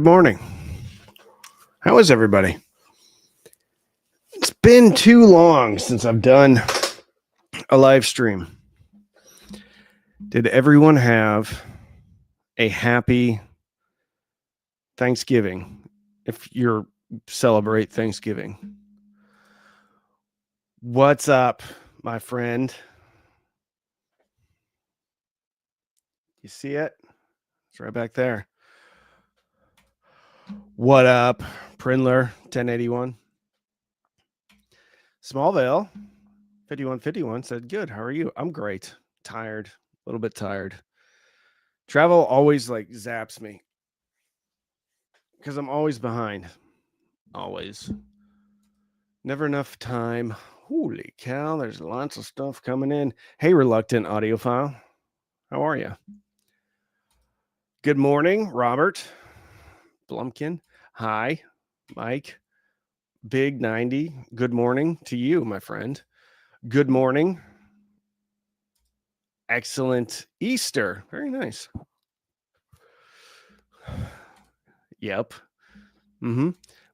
morning. How is everybody? It's been too long since I've done a live stream. Did everyone have a happy Thanksgiving if you celebrate Thanksgiving? What's up, my friend? You see it? It's right back there. What up, Prindler 1081? Smallville 5151 said, good. How are you? I'm great. Tired. A little bit tired. Travel always zaps me because I'm always behind. Always. Never enough time. Holy cow, there's lots of stuff coming in. Hey, reluctant audiophile. How are you? Good morning, Robert Blumkin. Hi, Mike. Big 90. Good morning to you, my friend. Good morning. Excellent Easter. Very nice. Yep.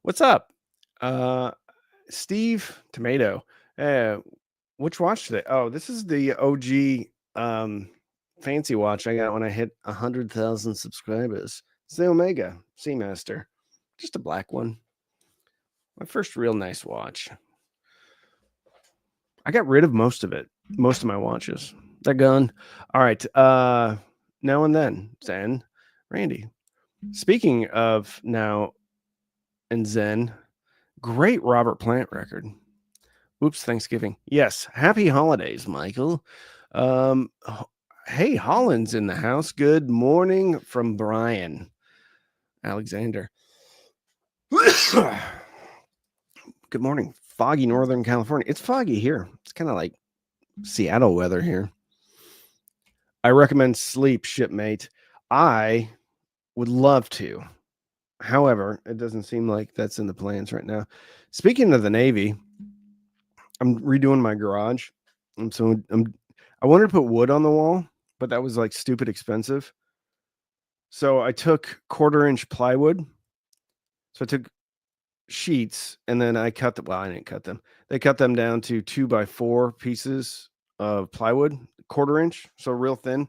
What's up? Steve Tomato. Which watch today? Oh, this is the OG fancy watch I got when I hit 100,000 subscribers. It's the Omega Seamaster. Just a black one. My first real nice watch. I got rid of most of it. Most of my watches. They're gone. All right. Now and then. Zen. Randy. Speaking of now and Zen, great Robert Plant record. Oops, Thanksgiving. Yes. Happy holidays, Michael. Hey, Holland's in the house. Good morning from Brian Alexander. Good morning. Foggy Northern California. It's foggy here. It's kind of like Seattle weather here. I recommend sleep, shipmate. I would love to. However, it doesn't seem like that's in the plans right now. Speaking of the Navy, I'm redoing my garage. And so I wanted to put wood on the wall, but that was stupid expensive. So I took 1/4-inch plywood. So I took sheets and then I cut them. Well, I didn't cut them. They cut them down to 2x4 pieces of plywood, 1/4-inch, so real thin.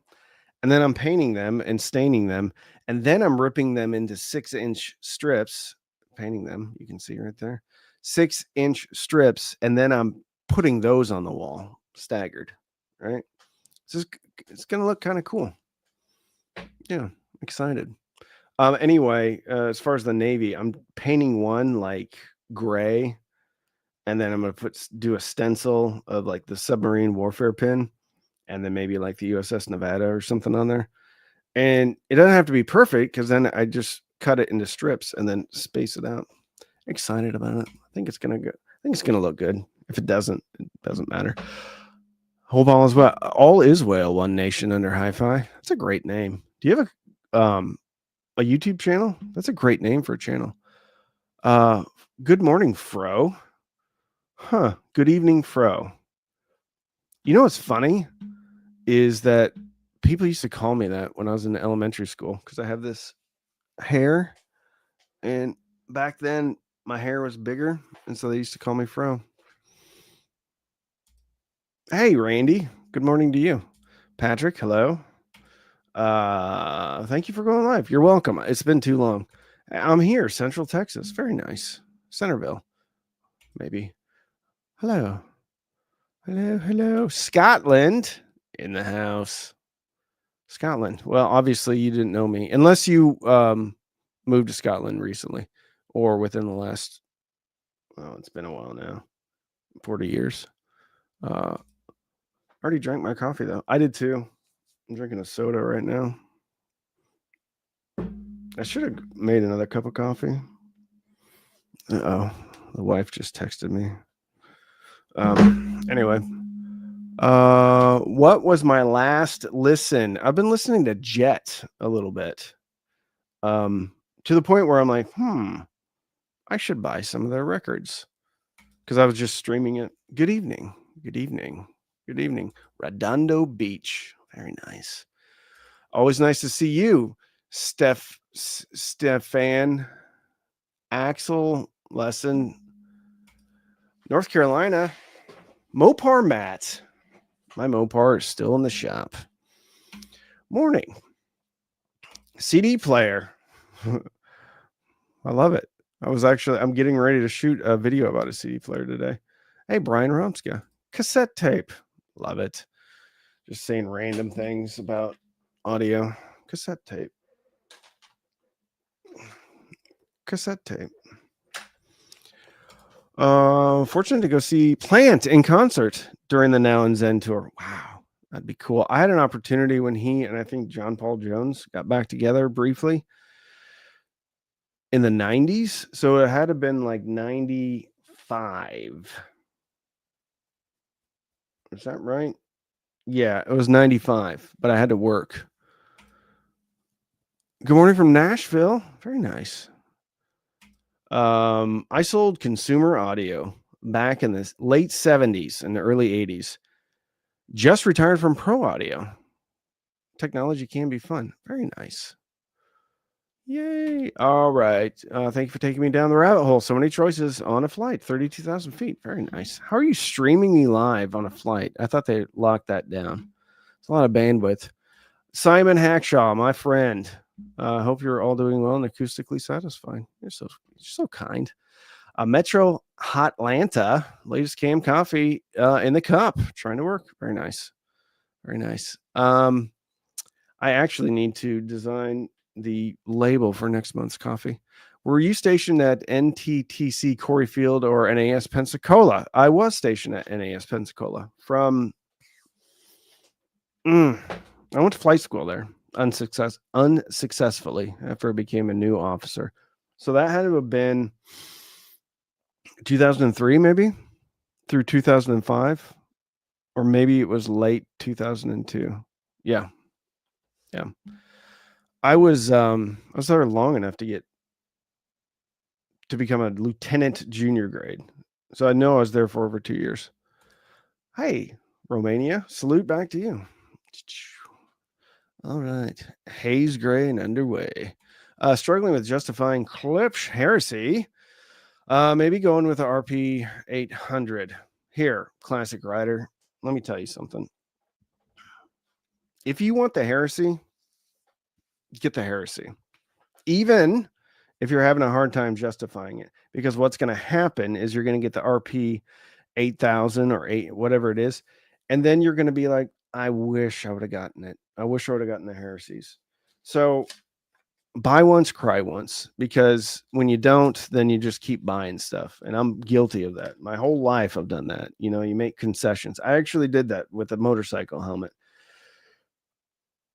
And then I'm painting them and staining them. And then I'm ripping them into 6-inch strips, painting them. You can see right there, 6-inch strips. And then I'm putting those on the wall, staggered, right? So it's going to look kind of cool. Yeah, excited. Anyway, as far as the Navy, I'm painting one gray, and then I'm going to do a stencil of the submarine warfare pin, and then maybe the USS Nevada or something on there. And it doesn't have to be perfect because then I just cut it into strips and then space it out. Excited about it. I think it's gonna go. I think it's gonna look good. If it doesn't matter. Hope all is well. All is well. One Nation Under Hi-Fi. That's a great name. Do you have a YouTube channel? That's a great name for a channel. Good morning, Fro. Huh. Good evening, Fro. You know what's funny is that people used to call me that when I was in elementary school because I have this hair, and back then my hair was bigger, and so they used to call me Fro. Hey, Randy. Good morning to you. Patrick, hello. Thank you for going live. You're welcome. It's been too long. I'm here, Central Texas. Very nice. Centerville, maybe. Hello. Hello. Scotland in the house. Scotland. Well, obviously you didn't know me unless you moved to Scotland recently or within the last, it's been a while now, 40 years. I already drank my coffee though. I did too. I'm drinking a soda right now. I should have made another cup of coffee. Uh-oh. The wife just texted me. Anyway. What was my last listen? I've been listening to Jet a little bit. To the point where I'm like, I should buy some of their records. Because I was just streaming it. Good evening. Redondo Beach. Very nice. Always nice to see you, Stefan, Axel, Lesson, North Carolina, Mopar Matt. My Mopar is still in the shop. Morning. CD player. I love it. I'm getting ready to shoot a video about a CD player today. Hey, Brian Romska. Cassette tape. Love it. Just saying random things about audio. Cassette tape. Cassette tape. Fortunate to go see Plant in concert during the Now and Zen tour. Wow, that'd be cool. I had an opportunity when he and I think John Paul Jones got back together briefly in the 90s. So it had to have been like 95. Is that right? Yeah, it was 95, but I had to work. Good morning from Nashville. Very nice. I sold consumer audio back in the late 70s and the early 80s. Just retired from pro audio. Technology can be fun. Very nice. Yay. All right. Thank you for taking me down the rabbit hole. So many choices on a flight, 32,000 feet. Very nice. How are you streaming me live on a flight? I thought they locked that down. It's a lot of bandwidth. Simon Hackshaw, my friend. Hope you're all doing well and acoustically satisfied. You're so kind. Metro Hotlanta, latest cam coffee in the cup. Trying to work. Very nice. Very nice. I actually need to design the label for next month's coffee. Were you stationed at NTTC Corey Field or NAS Pensacola? I was stationed at NAS Pensacola from. I went to flight school there unsuccessfully after I became a new officer. So that had to have been 2003, maybe through 2005, or maybe it was late 2002. Yeah. I was there long enough to become a lieutenant junior grade. So I know I was there for over 2 years. Hey, Romania, salute back to you. All right. Haze gray and underway. Struggling with justifying Klipsch heresy. Maybe going with the RP 800. Here, classic rider. Let me tell you something. If you want the heresy, get the heresy. Even if you're having a hard time justifying it, because what's going to happen is you're going to get the RP 8,000 or 8, whatever it is. And then you're going to be like, I wish I would have gotten it. I wish I would have gotten the heresies. So buy once, cry once, because when you don't, then you just keep buying stuff. And I'm guilty of that. My whole life I've done that. You know, you make concessions. I actually did that with a motorcycle helmet.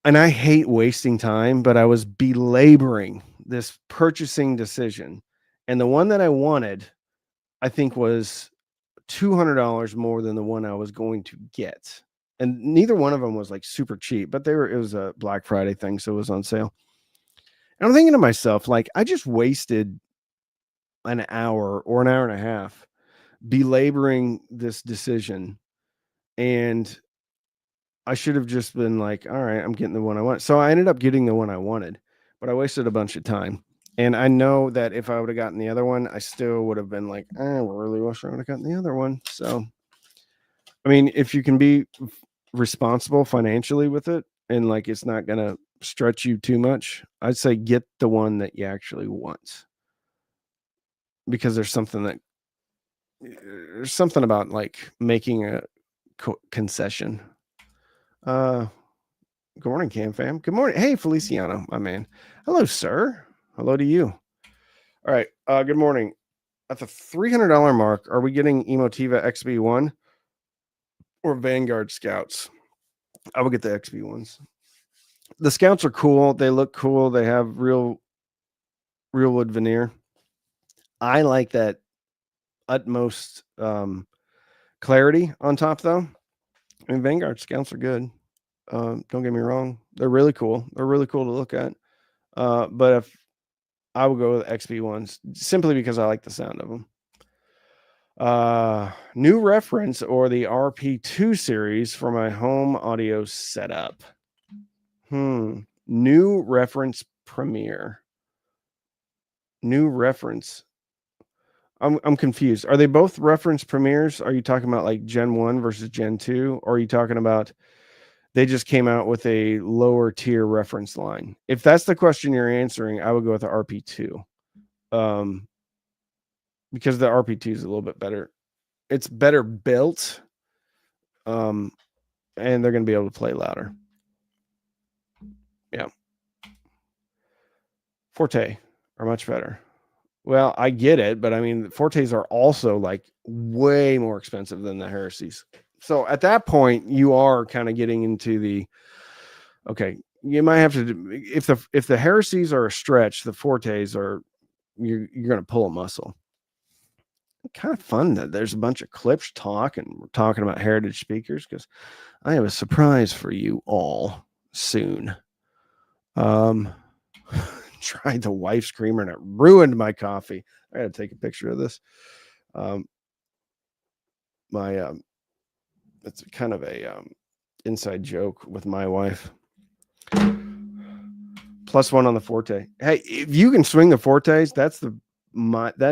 And I hate wasting time, but I was belaboring this purchasing decision. And the one that I wanted, I think, was $200 more than the one I was going to get. And neither one of them was like super cheap, but it was a Black Friday thing, so it was on sale. And I'm thinking to myself, like, I just wasted an hour or an hour and a half belaboring this decision. And I should have just been like, all right, I'm getting the one I want. So I ended up getting the one I wanted, but I wasted a bunch of time. And I know that if I would have gotten the other one, I still would have been like, I really wish I would have gotten the other one. So, I mean, if you can be responsible financially with it and like it's not going to stretch you too much, I'd say get the one that you actually want. Because there's something about like making a concession. Good morning, Cam fam. Good morning. Hey, Feliciano, my man. Hello, sir. Hello to you. All right. Good morning. At the $300 mark, are we getting Emotiva XB1 or Vanguard Scouts? I will get the XB1s. The Scouts are cool. They look cool. They have real wood veneer. I like that utmost clarity on top, though. I mean, Vanguard Scouts are good. Don't get me wrong. They're really cool. They're really cool to look at. But if I would go with XB1s simply because I like the sound of them. New reference or the RP2 series for my home audio setup. New reference Premiere. New reference. I'm confused. Are they both reference premieres? Are you talking about like Gen 1 versus Gen 2? Or are you talking about they just came out with a lower tier reference line? If that's the question you're answering, I would go with the RP2. Because the RP2 is a little bit better. It's better built. And they're going to be able to play louder. Yeah. Forte are much better. Well, I get it, but I mean, Fortes are also like way more expensive than the Heresies. So at that point, you are kind of getting into the okay. You might have to if the Heresies are a stretch, the Fortes are you're going to pull a muscle. Kind of fun that there's a bunch of clips and we're talking about heritage speakers because I have a surprise for you all soon. Tried the wife screamer and it ruined my coffee. I got to take a picture of this. It's kind of a inside joke with my wife. +1 on the Forte. Hey, if you can swing the Fortes, that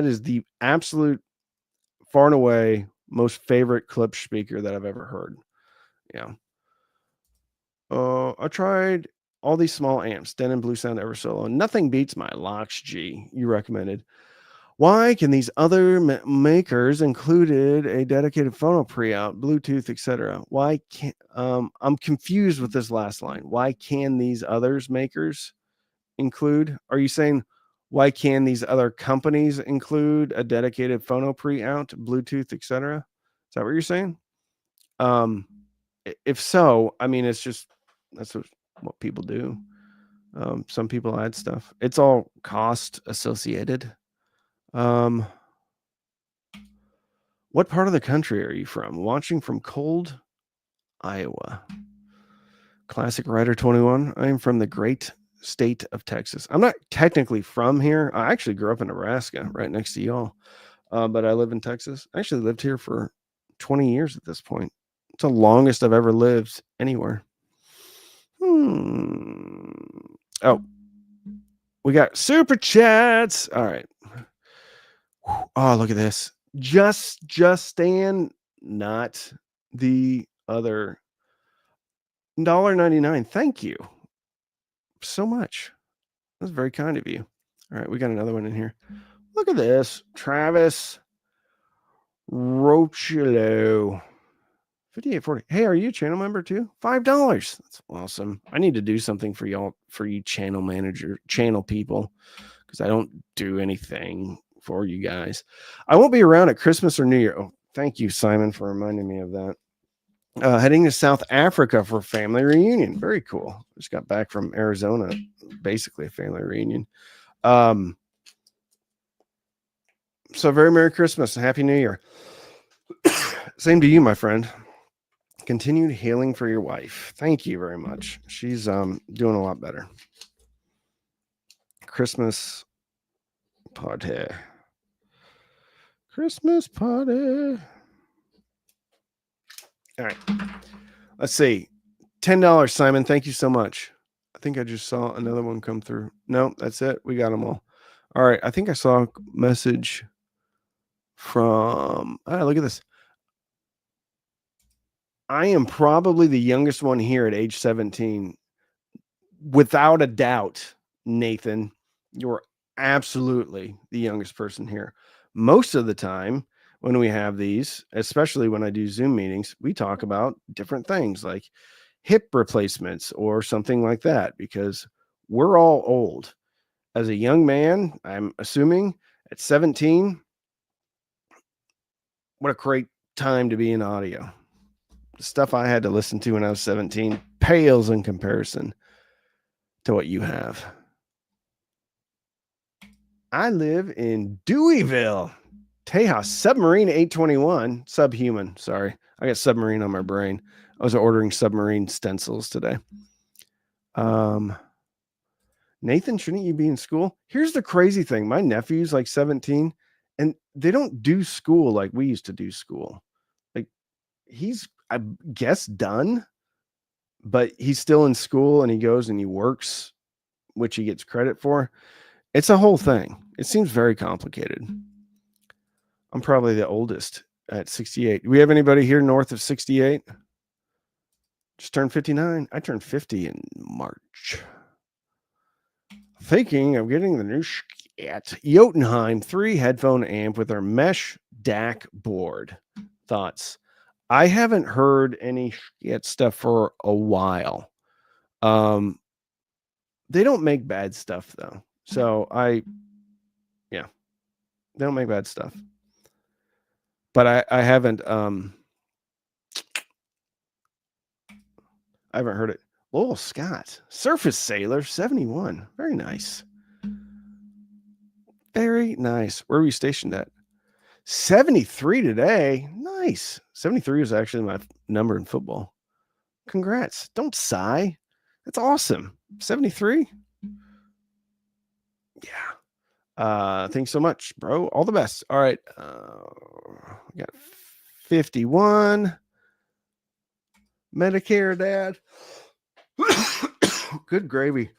is the absolute far and away most favorite clip speaker that I've ever heard. Yeah. I tried all these small amps, Denon Blue Sound Ever Solo. Nothing beats my Lox G you recommended. Why can these other makers included a dedicated phono pre-out, Bluetooth, etc.? Why can't I'm confused with this last line. Why can these others makers include? Are you saying why can these other companies include a dedicated phono pre-out, Bluetooth, etc.? Is that what you're saying? If so, I mean it's just that's what people do. Some people add stuff. It's all cost associated. What part of the country are you from? Watching from cold Iowa. Classic Rider 21. I am from the great state of Texas. I'm not technically from here. I actually grew up in Nebraska, right next to y'all. But I live in Texas. I actually lived here for 20 years at this point. It's the longest I've ever lived anywhere. Oh, we got super chats. All right. Oh, look at this. Just Stan, not the other. $1.99. Thank you so much. That's very kind of you. All right, we got another one in here. Look at this. Travis Rochelo. 5840. Hey, are you a channel member too? $5. That's awesome. I need to do something for y'all, for you channel people, because I don't do anything for you guys. I won't be around at Christmas or New Year. Oh, thank you, Simon, for reminding me of that. Heading to South Africa for family reunion. Very cool. Just got back from Arizona, basically a family reunion. So very Merry Christmas and Happy New Year. Same to you, my friend. Continued healing for your wife. Thank you very much. She's doing a lot better. Christmas party. Christmas party. All right. Let's see. $10, Simon. Thank you so much. I think I just saw another one come through. No, that's it. We got them all. All right. I think I saw a message from, look at this. I am probably the youngest one here at age 17. Without a doubt, Nathan, you're absolutely the youngest person here. Most of the time when we have these, especially when I do Zoom meetings, we talk about different things like hip replacements or something like that, because we're all old. As a young man, I'm assuming at 17, what a great time to be in audio. The stuff I had to listen to when I was 17 pales in comparison to what you have. I live in Deweyville, Tejas, Submarine 821, Subhuman. Sorry, I got Submarine on my brain. I was ordering submarine stencils today. Nathan, shouldn't you be in school? Here's the crazy thing. My nephew's like 17 and they don't do school like we used to do school. Like he's, I guess, done, but he's still in school and he goes and he works, which he gets credit for. It's a whole thing. It seems very complicated. I'm probably the oldest at 68. Do we have anybody here north of 68? Just turned 59. I turned 50 in March. Thinking of getting the new Jotunheim 3 headphone amp with our mesh DAC board. Thoughts? I haven't heard any stuff for a while. They don't make bad stuff though. So they don't make bad stuff. But I haven't heard it. Lowell Scott, Surface Sailor 71. Very nice. Very nice. Where were you stationed at? 73 today. Nice. 73 was actually my number in football. Congrats. Don't sigh. That's awesome. 73. Yeah. Thanks so much, bro. All the best. All right. We got 51. Medicare, Dad. Good gravy.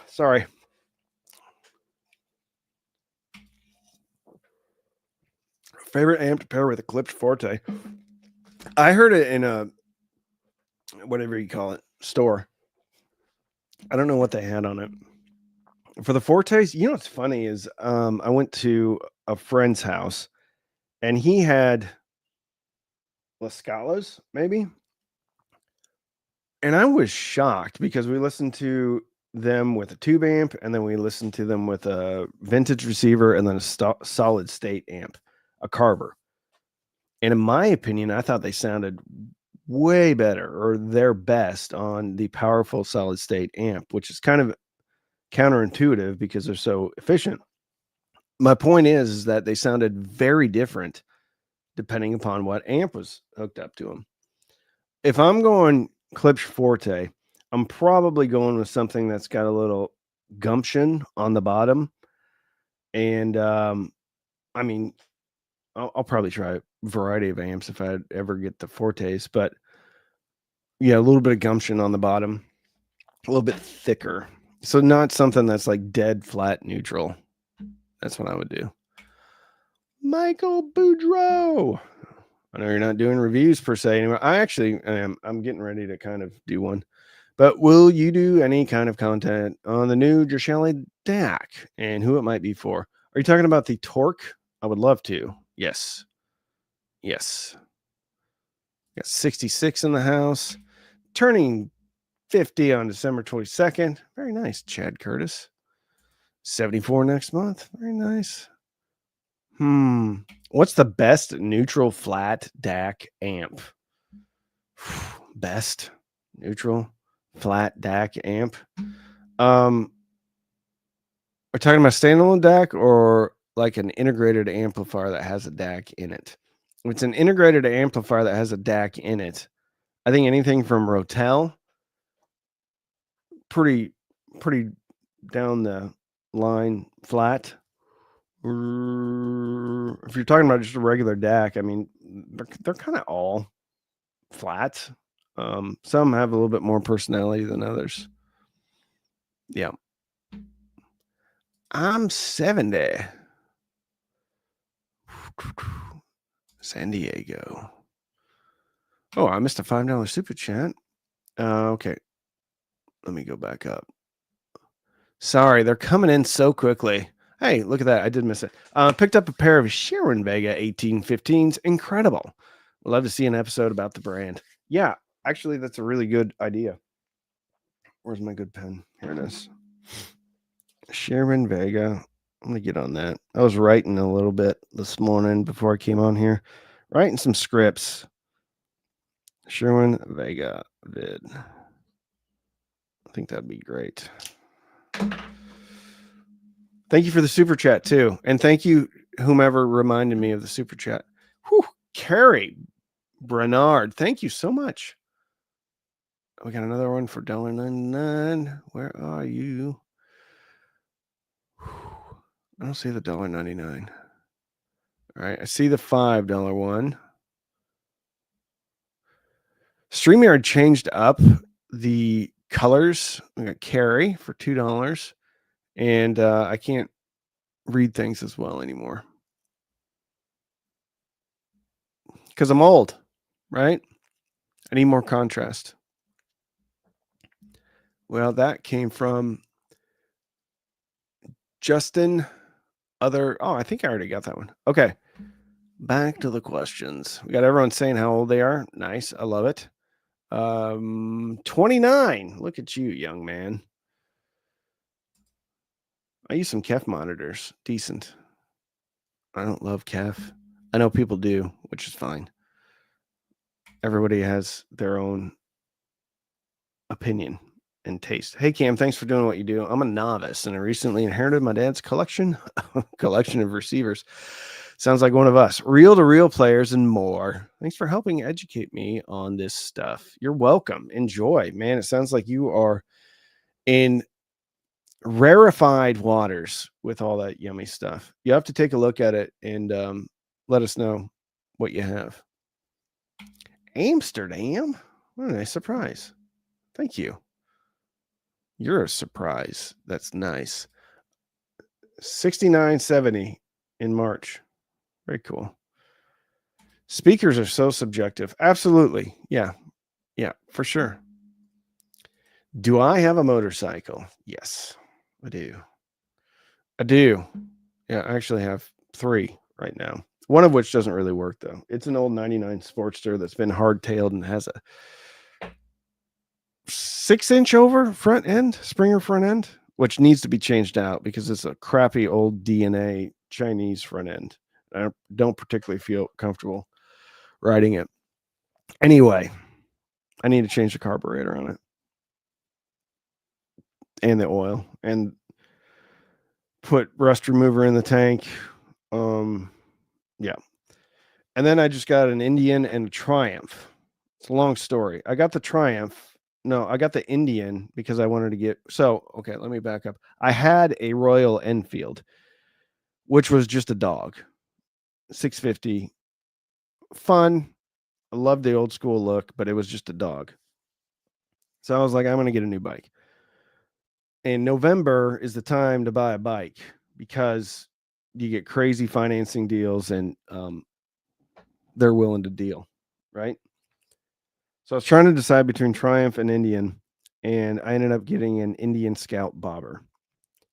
Sorry. Favorite amp to pair with Eclipse Forte. I heard it in a whatever you call it store. I don't know what they had on it. For the Fortes, you know what's funny is I went to a friend's house and he had La Scalas, maybe. And I was shocked because we listened to them with a tube amp and then we listened to them with a vintage receiver and then a solid state amp, a Carver. And in my opinion, I thought they sounded way better or their best on the powerful solid state amp, which is kind of counterintuitive because they're so efficient. My point is that they sounded very different depending upon what amp was hooked up to them. If I'm going Klipsch Forte, I'm probably going with something that's got a little gumption on the bottom. And I mean, I'll probably try a variety of amps if I ever get the Fortes, but yeah, a little bit of gumption on the bottom, a little bit thicker. So not something that's like dead flat neutral. That's what I would do. Michael Boudreau. I know you're not doing reviews per se anymore. I actually am. I'm getting ready to kind of do one. But will you do any kind of content on the new Gersheli DAC and who it might be for? Are you talking about the Torque? I would love to. Yes. Yes. Got 66 in the house. Turning 50 on December 22nd. Very nice, Chad Curtis. 74 next month. Very nice. What's the best neutral flat DAC amp? Best neutral flat DAC amp. We're talking about standalone DAC or like an integrated amplifier that has a DAC in it. If it's an integrated amplifier that has a DAC in it, I think anything from Rotel, pretty down the line flat. If you're talking about just a regular DAC, I mean, they're kind of all flat. Some have a little bit more personality than others. Yeah. I'm 70. San Diego. Oh, I missed a $5 super chat. Okay. Let me go back up. Sorry, they're coming in so quickly. Hey, look at that. I did miss it. Picked up a pair of Sharon Vega 1815s. Incredible. Love to see an episode about the brand. Yeah, actually, that's a really good idea. Where's my good pen? Here it is. Sharon Vega. I'm going to get on that. I was writing a little bit this morning before I came on here. Writing some scripts. Sherwin Vega vid. I think that'd be great. Thank you for the super chat too. And thank you, whomever reminded me of the super chat. Whew, Carrie Bernard. Thank you so much. We got another one for $1.99. Where are you? I don't see the $1.99. All right, I see the $5 one. StreamYard changed up the colors. We got Carrie for $2 and I can't read things as well anymore because I'm old, right? I need more contrast. Well, that came from Justin. I think I already got that one. Okay. Back to the questions. We got everyone saying how old they are. Nice. I love it. 29. Look at you, young man. I use some Kef monitors. Decent. I don't love Kef. I know people do, which is fine. Everybody has their own opinion and taste. Hey Cam, thanks for doing what you do. I'm a novice and I recently inherited my dad's collection of receivers. Sounds like one of us. Reel to reel players and more. Thanks for helping educate me on this stuff. You're welcome. Enjoy, man. It sounds like you are in rarefied waters with all that yummy stuff. You have to take a look at it and let us know what you have. Amsterdam? What a nice surprise. Thank you. You're a surprise. That's nice. 69.70 in March. Very cool. Speakers are so subjective. Absolutely. Yeah. Yeah, for sure. Do I have a motorcycle? Yes, I do. Yeah, I actually have 3 right now. One of which doesn't really work though. It's an old 99 Sportster that's been hard-tailed and has a 6-inch over front end, Springer front end, which needs to be changed out because it's a crappy old DNA Chinese front end. I don't particularly feel comfortable riding it. Anyway, I need to change the carburetor on it and the oil and put rust remover in the tank. Yeah. And then I just got an Indian and a Triumph. It's a long story. I got the Triumph. No, I got the Indian because I wanted to get. So, okay, let me back up. I had a Royal Enfield, which was just a dog, 650. Fun. I loved the old school look, but it was just a dog. So I was like, I'm going to get a new bike. And November is the time to buy a bike because you get crazy financing deals and they're willing to deal, right? So I was trying to decide between Triumph and Indian, and I ended up getting an Indian Scout bobber.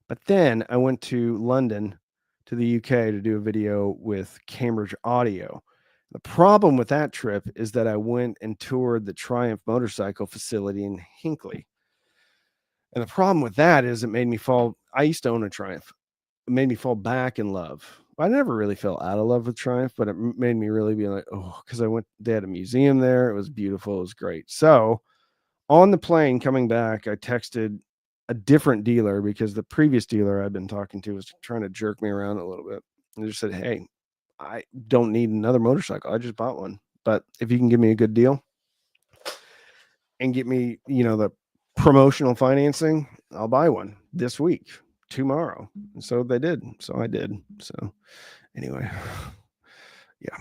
But then I went to London to the UK to do a video with Cambridge Audio. The problem with that trip is that I went and toured the Triumph motorcycle facility in Hinckley. And the problem with that is it made me fall. I used to own a Triumph. It made me fall back in love. I never really fell out of love with Triumph, but it made me really be like, oh, because they had a museum there. It was beautiful. It was great. So on the plane coming back, I texted a different dealer because the previous dealer I'd been talking to was trying to jerk me around a little bit. And I just said, hey, I don't need another motorcycle. I just bought one. But if you can give me a good deal and get me, the promotional financing, I'll buy one this week, tomorrow. And so they did. So I did. So anyway, yeah.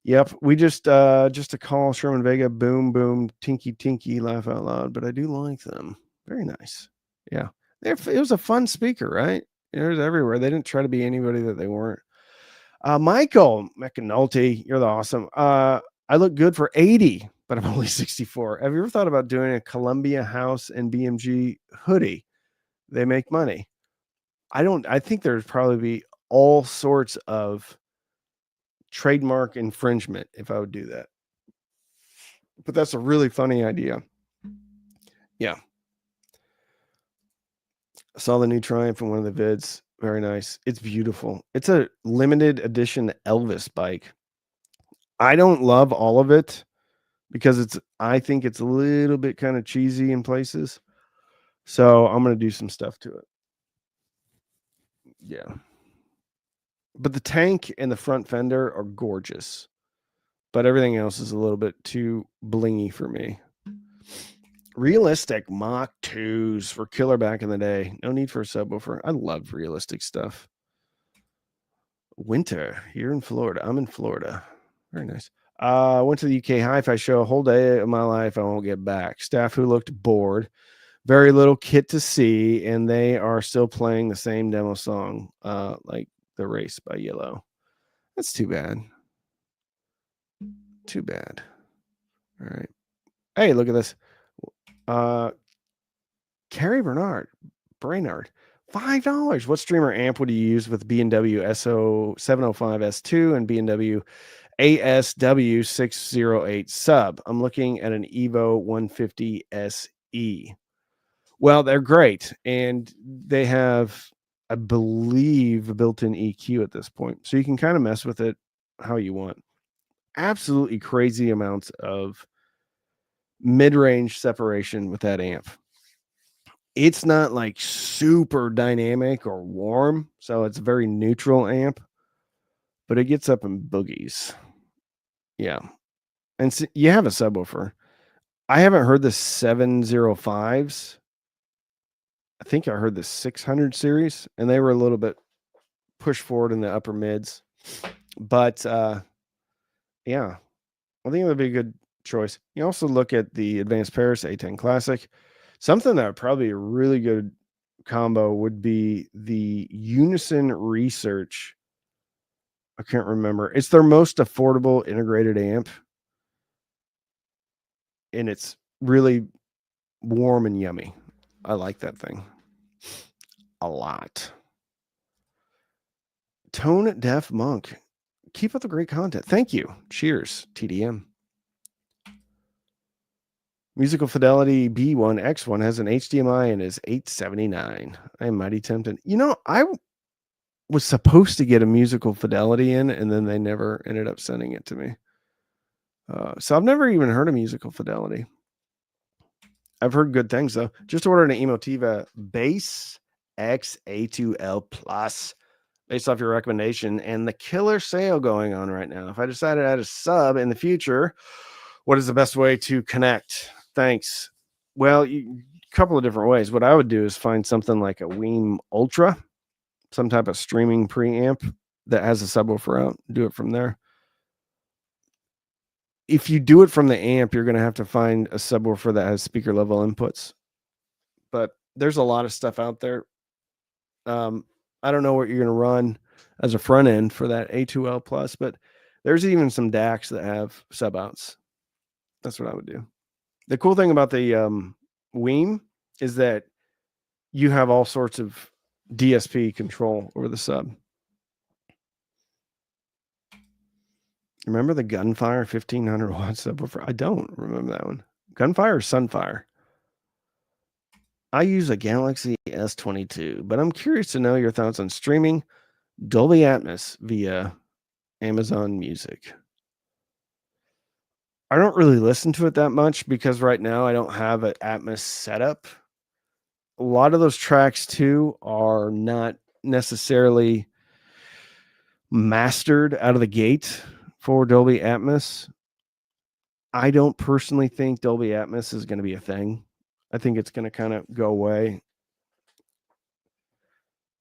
Yep. We just a call Sherman Vega, boom, boom, tinky, tinky, laugh out loud. But I do like them. Very nice. Yeah. It was a fun speaker, right? It was everywhere. They didn't try to be anybody that they weren't. Michael McAnulty, you're the awesome. I look good for 80, but I'm only 64. Have you ever thought about doing a Columbia House and BMG hoodie? They make money. I think there'd probably be all sorts of trademark infringement if I would do that. But that's a really funny idea. Yeah. I saw the new Triumph in one of the vids. Very nice. It's beautiful. It's a limited edition Elvis bike. I don't love all of it because I think it's a little bit kind of cheesy in places. So I'm going to do some stuff to it. Yeah. But the tank and the front fender are gorgeous. But everything else is a little bit too blingy for me. Realistic Mach 2s for killer back in the day. No need for a subwoofer. I love realistic stuff. Winter here in Florida. I'm in Florida. Very nice. Went to the UK Hi-Fi show a whole day of my life. I won't get back. Staff who looked bored. Very little kit to see, and they are still playing the same demo song, like The Race by Yellow. That's too bad. Too bad. All right. Hey, look at this. Uh, Carrie Brainard, $5. What streamer amp would you use with B&W SO 705S2 and B&W ASW 608 sub? I'm looking at an Evo 150 SE. Well, they're great, and they have, I believe, a built-in EQ at this point, so you can kind of mess with it how you want. Absolutely crazy amounts of mid-range separation with that amp. It's not like super dynamic or warm, so it's a very neutral amp, but it gets up in boogies. Yeah, and so you have a subwoofer. I haven't heard the 705s. I think I heard the 600 series, and they were a little bit pushed forward in the upper mids. But yeah, I think it would be a good choice. You also look at the Advanced Paris A10 Classic. Something that would probably be a really good combo would be the Unison Research. I can't remember. It's their most affordable integrated amp, and it's really warm and yummy. I like that thing a lot. Tone Deaf Monk. Keep up the great content. Thank you. Cheers, TDM. Musical Fidelity B1X1 has an HDMI and is $879. I am mighty tempted. I was supposed to get a Musical Fidelity in, and then they never ended up sending it to me. So I've never even heard of Musical Fidelity. I've heard good things, though. Just ordered an Emotiva Bass X A2L Plus based off your recommendation, and the killer sale going on right now. If I decided to add a sub in the future, what is the best way to connect? Thanks. Well, a couple of different ways. What I would do is find something like a Weem Ultra, some type of streaming preamp that has a subwoofer out. Do it from there. If you do it from the amp, you're going to have to find a subwoofer that has speaker level inputs. But there's a lot of stuff out there. I don't know what you're going to run as a front end for that A2L Plus, but there's even some DACs that have sub outs. That's what I would do. The cool thing about the Weem is that you have all sorts of DSP control over the sub. Remember the Gunfire 1500 watt subwoofer? I don't remember that one. Gunfire or Sunfire? I use a Galaxy S22, but I'm curious to know your thoughts on streaming Dolby Atmos via Amazon Music. I don't really listen to it that much because right now I don't have an Atmos setup. A lot of those tracks too are not necessarily mastered out of the gate for Dolby Atmos. I don't personally think Dolby Atmos is going to be a thing. I think it's going to kind of go away.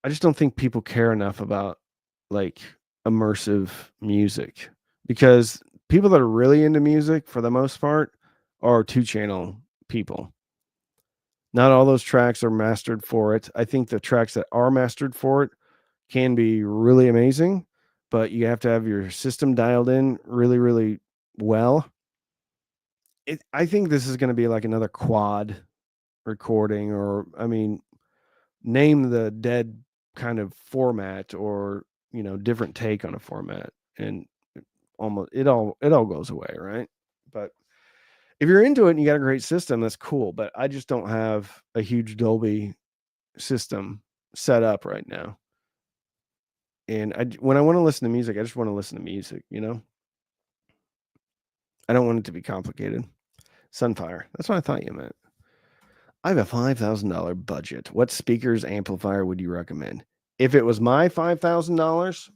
I just don't think people care enough about like immersive music, because people that are really into music for the most part are 2-channel people. Not all those tracks are mastered for it. I think the tracks that are mastered for it can be really amazing, but you have to have your system dialed in really, really well. I think this is going to be like another quad recording, or name the dead kind of format, or different take on a format, and almost it all goes away, right? But if you're into it and you got a great system, that's cool. But I just don't have a huge Dolby system set up right now. And when I want to listen to music, I just want to listen to music, I don't want it to be complicated. Sunfire. That's what I thought you meant. I have a $5,000 budget. What speakers amplifier would you recommend? If it was my $5,000,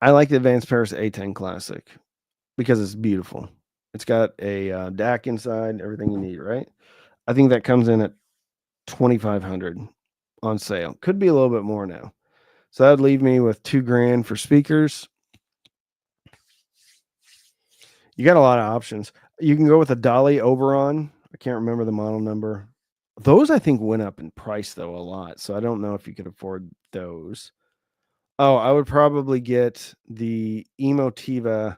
I like the Advanced Paris A10 Classic because it's beautiful. It's got a DAC inside, everything you need, right? I think that comes in at $2,500 on sale. Could be a little bit more now. So that'd leave me with $2,000 for speakers. You got a lot of options. You can go with a Dolly Oberon. I can't remember the model number. Those I think went up in price though a lot, so I don't know if you could afford those. Oh, I would probably get the Emotiva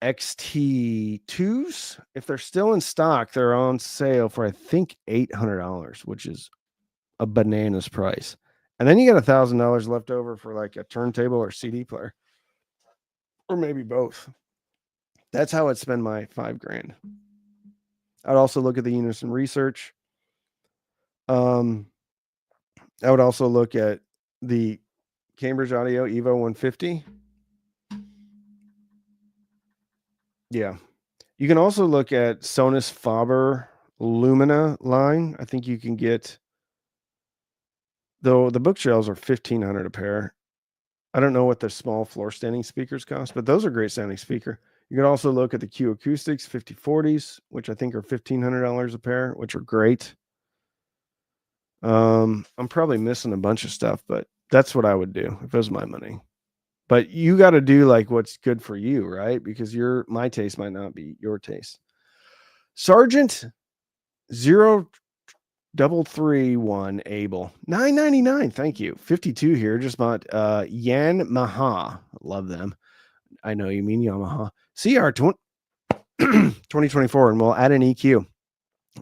XT2s. If they're still in stock, they're on sale for I think $800, which is a bananas price. And then you got $1,000 left over for like a turntable or CD player, or maybe both. That's how I'd spend my $5,000. I'd also look at the Unison Research. I would also look at the Cambridge Audio Evo 150. Yeah. You can also look at Sonus Faber Lumina line. I think you can get, though the bookshelves are $1,500 a pair. I don't know what the small floor standing speakers cost, but those are great sounding speaker. You can also look at the Q Acoustics 5040s, which I think are $1,500 a pair, which are great. I'm probably missing a bunch of stuff, but that's what I would do if it was my money. But you got to do like what's good for you, right? Because my taste might not be your taste. Sergeant 0331 Abel $9.99. Thank you. 52 here. Just bought Yamaha. Love them. I know you mean Yamaha. CR 2024, and we'll add an EQ.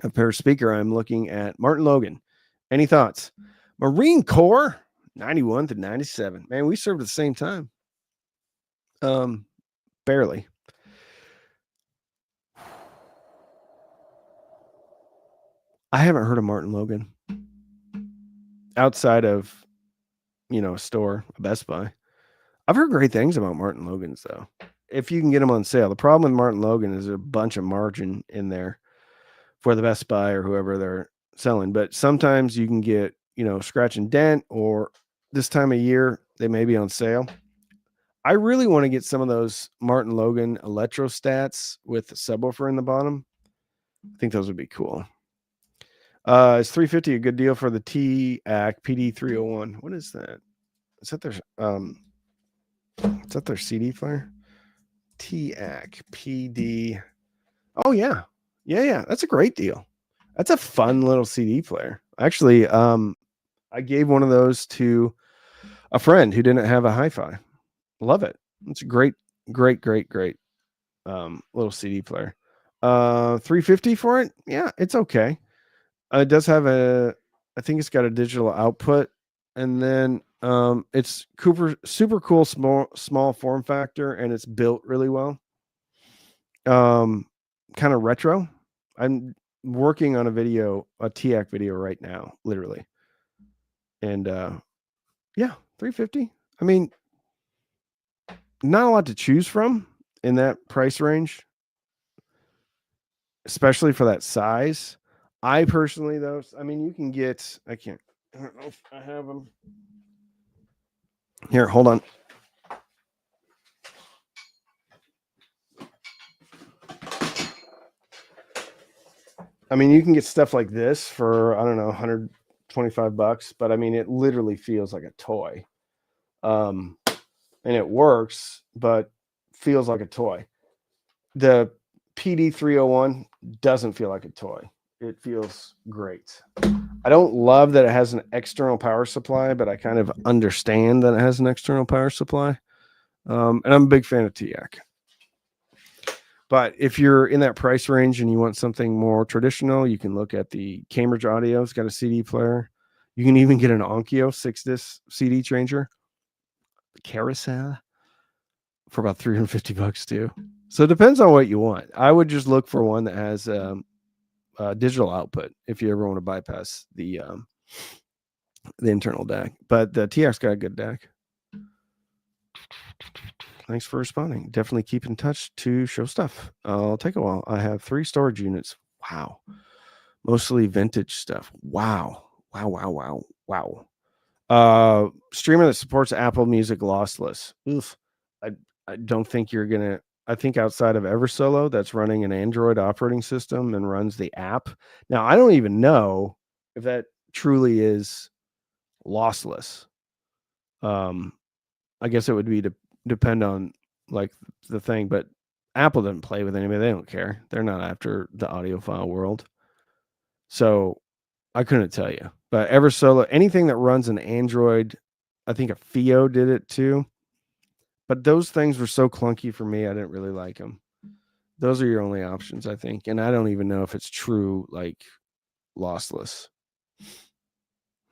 A pair speaker. I'm looking at Martin Logan. Any thoughts? Marine Corps 91 to 97. Man, we served at the same time. Barely. I haven't heard of Martin Logan outside of, a store, a Best Buy. I've heard great things about Martin Logan's though. If you can get them on sale. The problem with Martin Logan is there's a bunch of margin in there for the Best Buy or whoever they're selling. But sometimes you can get, scratch and dent, or this time of year they may be on sale. I really want to get some of those Martin Logan electrostats with the subwoofer in the bottom. I think those would be cool. Is $350 a good deal for the TAC PD301? What is that? Is that their CD player? TAC PD. Oh yeah. Yeah. That's a great deal. That's a fun little CD player. Actually, I gave one of those to a friend who didn't have a hi-fi. Love it. It's a great little CD player. $350 for it. Yeah, it's okay. It does have I think it's got a digital output, and then it's super cool small form factor, and it's built really well. Kind of retro. I'm working on a TAC video right now, literally. And yeah, $350. I mean, not a lot to choose from in that price range, especially for that size. I personally, though, I mean, you can get, I don't know if I have them. Here, hold on. I mean, you can get stuff like this for, I don't know, $125, but I mean, it literally feels like a toy. And it works, but feels like a toy. The PD301 doesn't feel like a toy. It feels great. I don't love that it has an external power supply, but I kind of understand that it has an external power supply. And I'm a big fan of TAC. But if you're in that price range and you want something more traditional, you can look at the Cambridge Audio. It's got a CD player. You can even get an Onkyo 6-disc CD changer, Carousel, for about $350 too. So it depends on what you want. I would just look for one that has digital output if you ever want to bypass the internal DAC. But the TAC's got a good DAC. Thanks for responding. Definitely keep in touch to show stuff. I'll take a while. I have 3 storage units. Wow. Mostly vintage stuff. Wow. Streamer that supports Apple Music lossless. Oof. I don't think you're going to, I think outside of Eversolo that's running an Android operating system and runs the app. Now, I don't even know if that truly is lossless. I guess it would be to depend on like the thing, but Apple doesn't play with anybody. They don't care. They're not after the audiophile world. So I couldn't tell you. But Eversolo, anything that runs an Android, I think a FIO did it too. But those things were so clunky for me, I didn't really like them. Those are your only options, I think. And I don't even know if it's true, like lossless.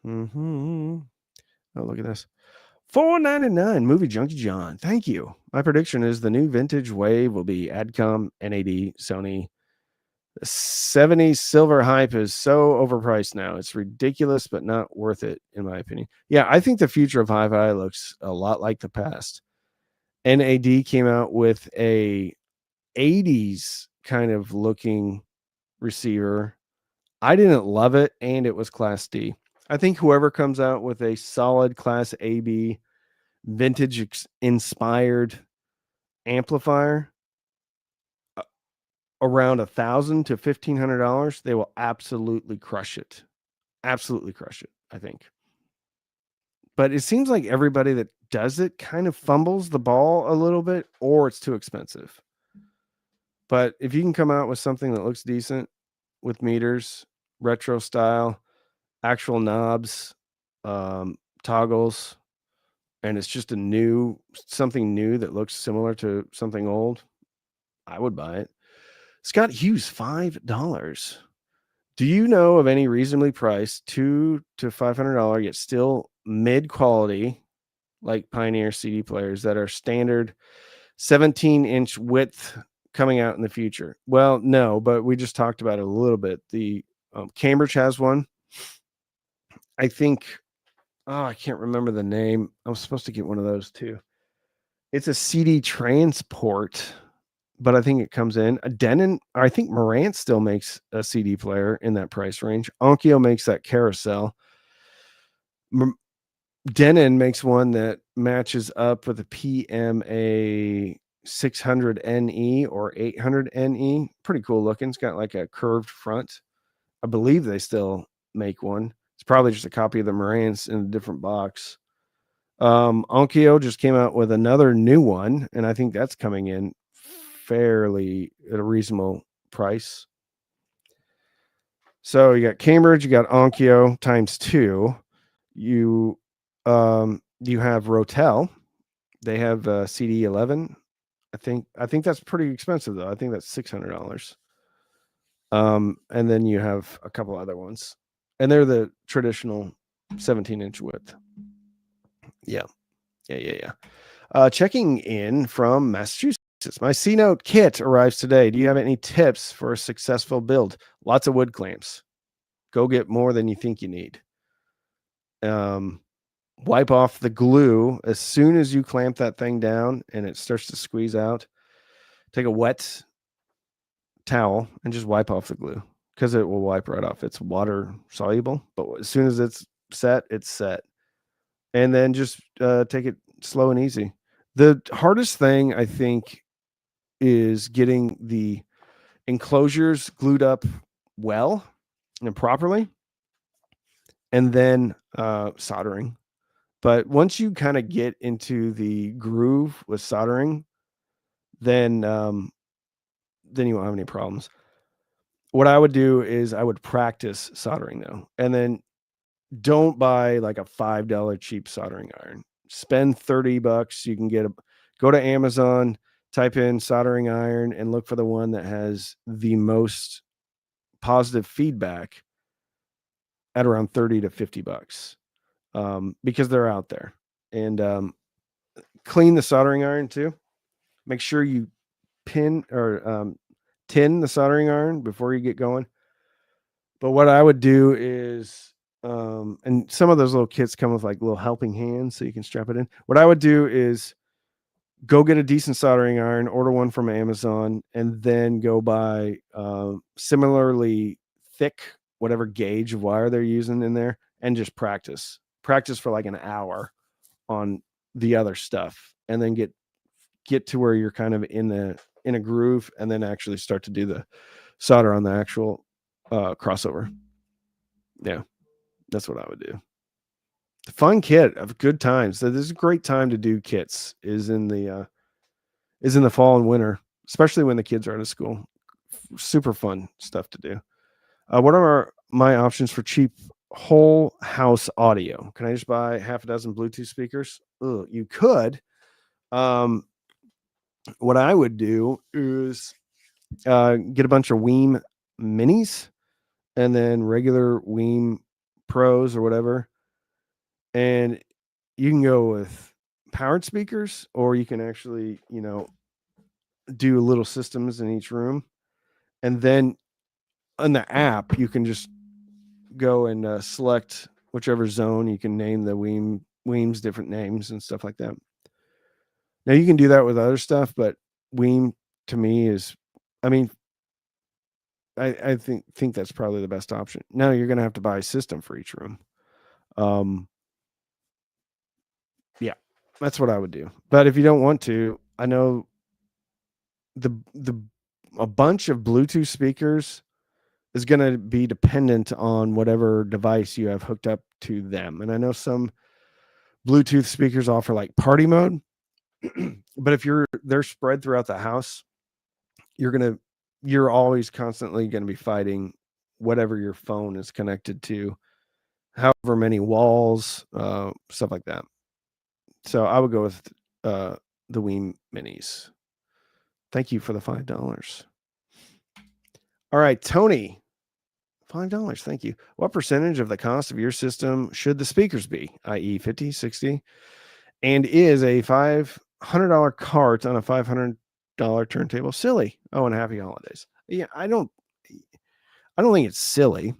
Oh, look at this. $4.99, Movie Junkie John. Thank you. My prediction is the new vintage wave will be Adcom, NAD, Sony. The 70s silver hype is so overpriced now. It's ridiculous, but not worth it, in my opinion. Yeah, I think the future of hi-fi looks a lot like the past. NAD came out with a 80s kind of looking receiver. I didn't love it, and it was Class D. I think whoever comes out with a solid Class AB vintage inspired amplifier around $1,000 to $1,500, they will absolutely crush it. Absolutely crush it, I think. But it seems like everybody that does it kind of fumbles the ball a little bit, or it's too expensive. But if you can come out with something that looks decent with meters, retro style, actual knobs, toggles, and it's just something new that looks similar to something old, I would buy it. Scott Hughes, $5. Do you know of any reasonably priced $200 to $500 yet still mid quality like Pioneer CD players that are standard 17-inch width coming out in the future? Well, no, but we just talked about it a little bit. The Cambridge has one. I think, I can't remember the name. I was supposed to get one of those too. It's a CD transport, but I think it comes in. Denon, I think Marantz still makes a CD player in that price range. Onkyo makes that carousel. Denon makes one that matches up with a PMA 600NE or 800NE. Pretty cool looking. It's got like a curved front. I believe they still make one. It's probably just a copy of the Marantz in a different box. Onkyo just came out with another new one, and I think that's coming in fairly at a reasonable price. So you got Cambridge, you got Onkyo times 2. You have Rotel. They have CD11. I think that's pretty expensive though. I think that's $600. And then you have a couple other ones, and they're the traditional 17-inch width. Yeah. Checking in from Massachusetts. My C-Note kit arrives today. Do you have any tips for a successful build? Lots of wood clamps. Go get more than you think you need. Wipe off the glue as soon as you clamp that thing down and it starts to squeeze out. Take a wet towel and just wipe off the glue because it will wipe right off. It's water soluble, but as soon as it's set, it's set. And then just take it slow and easy. The hardest thing, I think, is getting the enclosures glued up well and properly, and then soldering. But once you kind of get into the groove with soldering, then you won't have any problems. What I would do is I would practice soldering though, and then don't buy like a $5 cheap soldering iron. Spend $30. You can go to Amazon, type in soldering iron, and look for the one that has the most positive feedback at around $30 to $50, because they're out there. And clean the soldering iron too. Make sure you pin or tin the soldering iron before you get going. But what I would do is, and some of those little kits come with like little helping hands so you can strap it in. What I would do is go get a decent soldering iron, order one from Amazon, and then go buy similarly thick, whatever gauge of wire they're using in there, and just practice for like an hour on the other stuff, and then get to where you're kind of in a groove, and then actually start to do the solder on the actual crossover. Yeah, that's what I would do. The fun kit of good times. So this is a great time to do kits is in the fall and winter. especially when the kids are out of school. Super fun stuff to do. What are my options for cheap whole house audio? Can I just buy half a dozen Bluetooth speakers? Ugh, you could. Um, what I would do is get a bunch of Weem minis and then regular Weem Pros or whatever. And you can go with powered speakers, or you can actually, do little systems in each room. And then on the app, you can just go and select whichever zone. You can name the Weems different names and stuff like that. Now you can do that with other stuff, but Weem to me is, I mean, I think that's probably the best option. Now you're going to have to buy a system for each room. Yeah, that's what I would do. But if you don't want to, I know the a bunch of Bluetooth speakers is going to be dependent on whatever device you have hooked up to them. And I know some Bluetooth speakers offer like party mode, but if they're spread throughout the house, you're always constantly going to be fighting whatever your phone is connected to, however many walls, stuff like that. So I would go with the Wii Minis. Thank you for the $5. All right, Tony, $5. Thank you. What percentage of the cost of your system should the speakers be, i.e., 50, 60? And is a $500 cart on a $500 turntable silly? Oh, and happy holidays. Yeah, I don't think it's silly.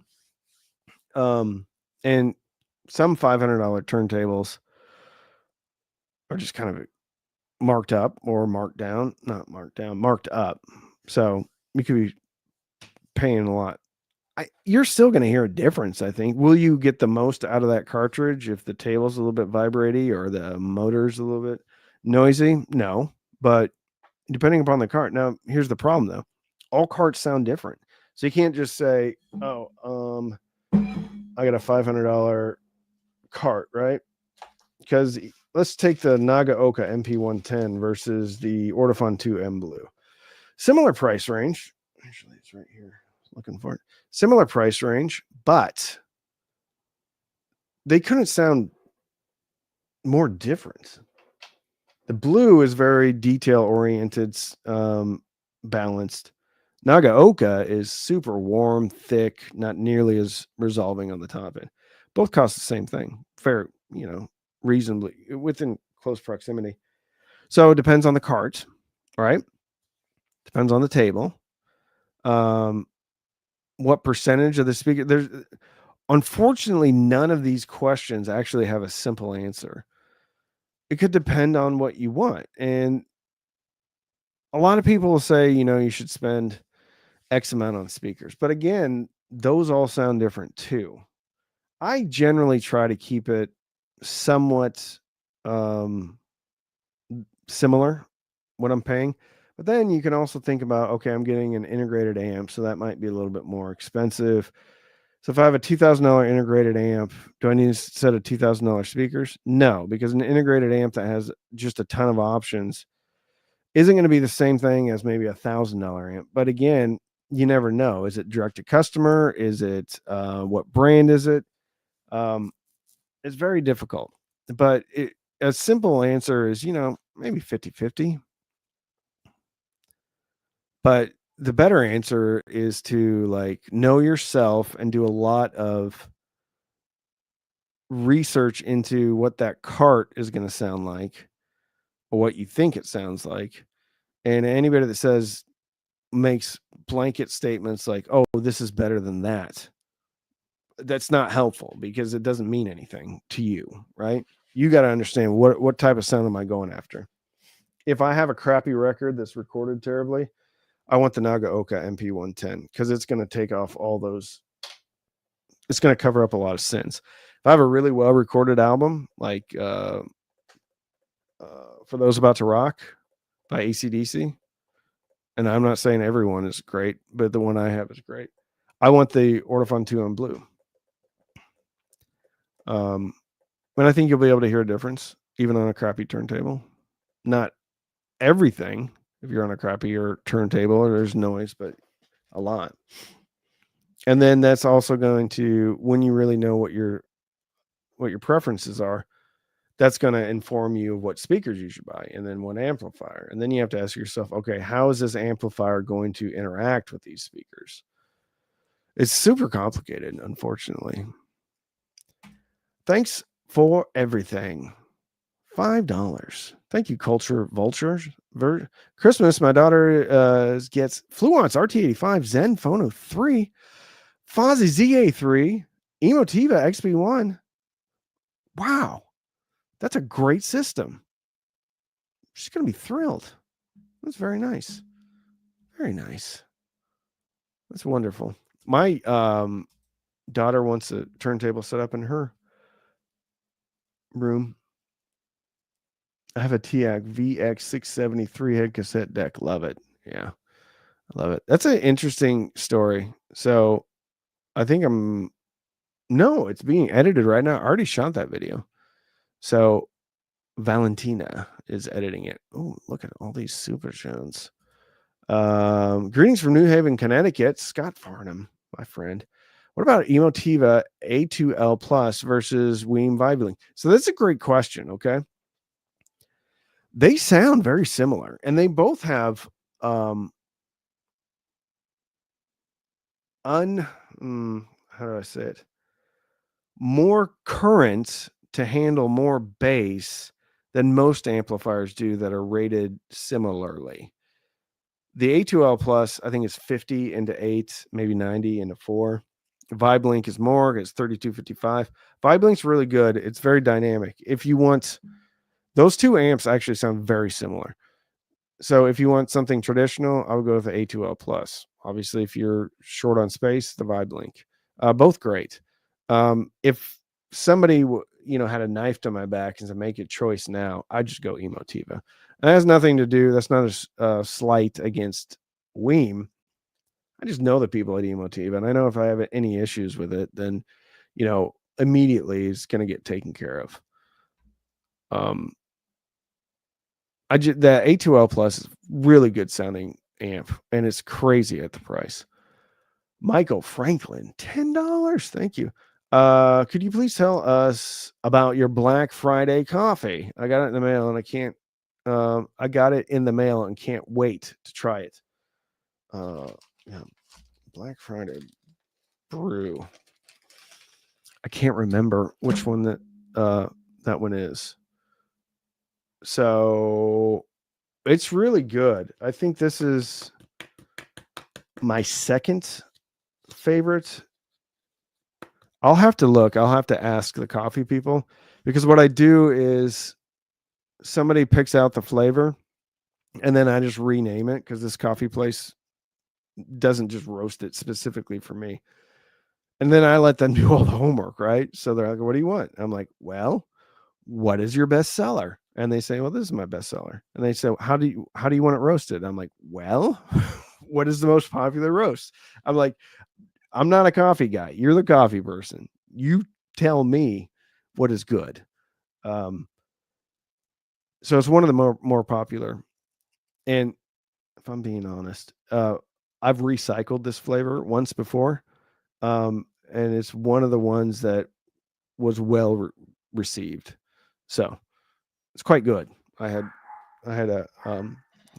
And some $500 turntables are just kind of marked up or marked down, not marked down, marked up. So you could be paying a lot. You're still going to hear a difference, I think. Will you get the most out of that cartridge if the table's a little bit vibraty or the motor's a little bit noisy? No, but depending upon the cart. Now, here's the problem though. All carts sound different. So you can't just say, "Oh, I got a $500 cart," right? Because let's take the Nagaoka MP110 versus the Ortofon 2 M Blue. Similar price range. Actually, it's right here. Looking for it. Similar price range, but they couldn't sound more different. The blue is very detail oriented, balanced. Nagaoka is super warm, thick, not nearly as resolving on the top end. Both cost the same thing. Fair, reasonably within close proximity. So it depends on the cart, right? Depends on the table. What percentage of the speaker? There's unfortunately none of these questions actually have a simple answer. It could depend on what you want, and a lot of people will say, you should spend X amount on speakers, but again, those all sound different too. I generally try to keep it somewhat similar what I'm paying. But then you can also think about, okay, I'm getting an integrated amp, so that might be a little bit more expensive. So if I have a $2,000 integrated amp, do I need a set of $2,000 speakers? No, because an integrated amp that has just a ton of options isn't going to be the same thing as maybe $1,000 amp. But again, you never know. Is it direct to customer? Is it what brand is it? It's very difficult. But a simple answer is, maybe 50-50. But the better answer is to know yourself and do a lot of research into what that cart is going to sound like or what you think it sounds like. And anybody that says makes blanket statements like, "Oh, this is better than that." That's not helpful because it doesn't mean anything to you, right? You got to understand what type of sound am I going after? If I have a crappy record that's recorded terribly, I want the Nagaoka MP110 because it's going to take off all those. It's going to cover up a lot of sins. If I have a really well recorded album, like For Those About to Rock by AC/DC, and I'm not saying everyone is great, but the one I have is great. I want the Ortofon 2 on blue. And I think you'll be able to hear a difference even on a crappy turntable. Not everything, If you're on a crappier turntable, there's noise, but a lot. And then that's also going to, when you really know what your preferences are, that's going to inform you of what speakers you should buy and then what amplifier. And then you have to ask yourself, okay, how is this amplifier going to interact with these speakers? It's super complicated, unfortunately. Thanks for everything. $5. Thank you, Culture Vultures. Christmas, my daughter gets Fluence RT85, Zen Phono 3, Fozzy ZA3, Emotiva XP1. Wow, that's a great system. She's going to be thrilled. That's very nice. Very nice. That's wonderful. My daughter wants a turntable set up in her room. I have a TIAC VX673 head cassette deck. Love it. Yeah, I love it. That's an interesting story. So I think it's being edited right now. I already shot that video. So Valentina is editing it. Oh, look at all these super shows. Greetings from New Haven, Connecticut. Scott Farnham, my friend. What about Emotiva A2L Plus versus Weem Vibling? So that's a great question. Okay. They sound very similar, and they both have how do I say it? More current to handle more bass than most amplifiers do that are rated similarly. The A2L Plus, I think, is 50 into 8, maybe 90 into 4. VibeLink is more, it's 3255. VibeLink's really good. It's very dynamic. If you want, those two amps actually sound very similar. So if you want something traditional, I would go with the A2L Plus. Obviously, if you're short on space, the VibeLink. Both great. If somebody had a knife to my back and to make a choice now, I'd just go Emotiva. That has nothing to do. That's not a slight against Weem. I just know the people at Emotiva, and I know if I have any issues with it, then immediately it's going to get taken care of. The A2L Plus is really good sounding amp, and it's crazy at the price. Michael Franklin, $10. Thank you. Could you please tell us about your Black Friday coffee? I got it in the mail, and I got it in the mail and can't wait to try it. Yeah, Black Friday brew. I can't remember which one that one is. So it's really good. I think this is my second favorite. I'll have to look. I'll have to ask the coffee people, because what I do is somebody picks out the flavor and then I just rename it, because this coffee place doesn't just roast it specifically for me. And then I let them do all the homework, right? So they're like, what do you want? I'm like, well, what is your best seller? And they say, well, this is my best seller. And they say, how do you want it roasted? I'm like, well, what is the most popular roast? I'm like, I'm not a coffee guy. You're the coffee person. You tell me what is good. So it's one of the more popular. And if I'm being honest, I've recycled this flavor once before. And it's one of the ones that was well received. So it's quite good. I had a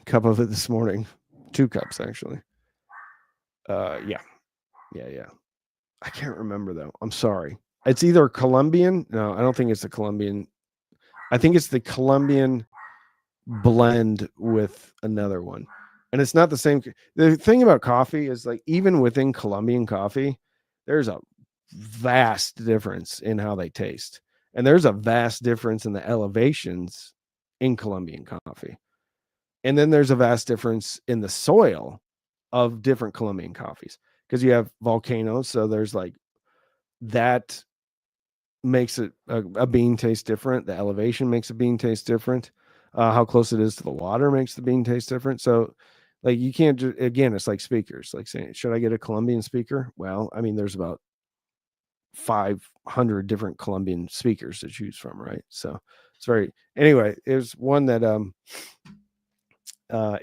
cup of it this morning, 2 cups actually. Yeah. I can't remember though. I'm sorry. It's either Colombian. No, I don't think it's the Colombian. I think it's the Colombian blend with another one. And it's not the same. The thing about coffee is, like, even within Colombian coffee, there's a vast difference in how they taste. And there's a vast difference in the elevations in Colombian coffee. And then there's a vast difference in the soil of different Colombian coffees, because you have volcanoes. So there's like that makes it a bean taste different. The elevation makes a bean taste different. How close it is to the water makes the bean taste different. So, like, you can't just, again, it's like speakers, like saying, should I get a Colombian speaker? Well, I mean, there's about 500 different Colombian speakers to choose from, right? So it's anyway, it was one that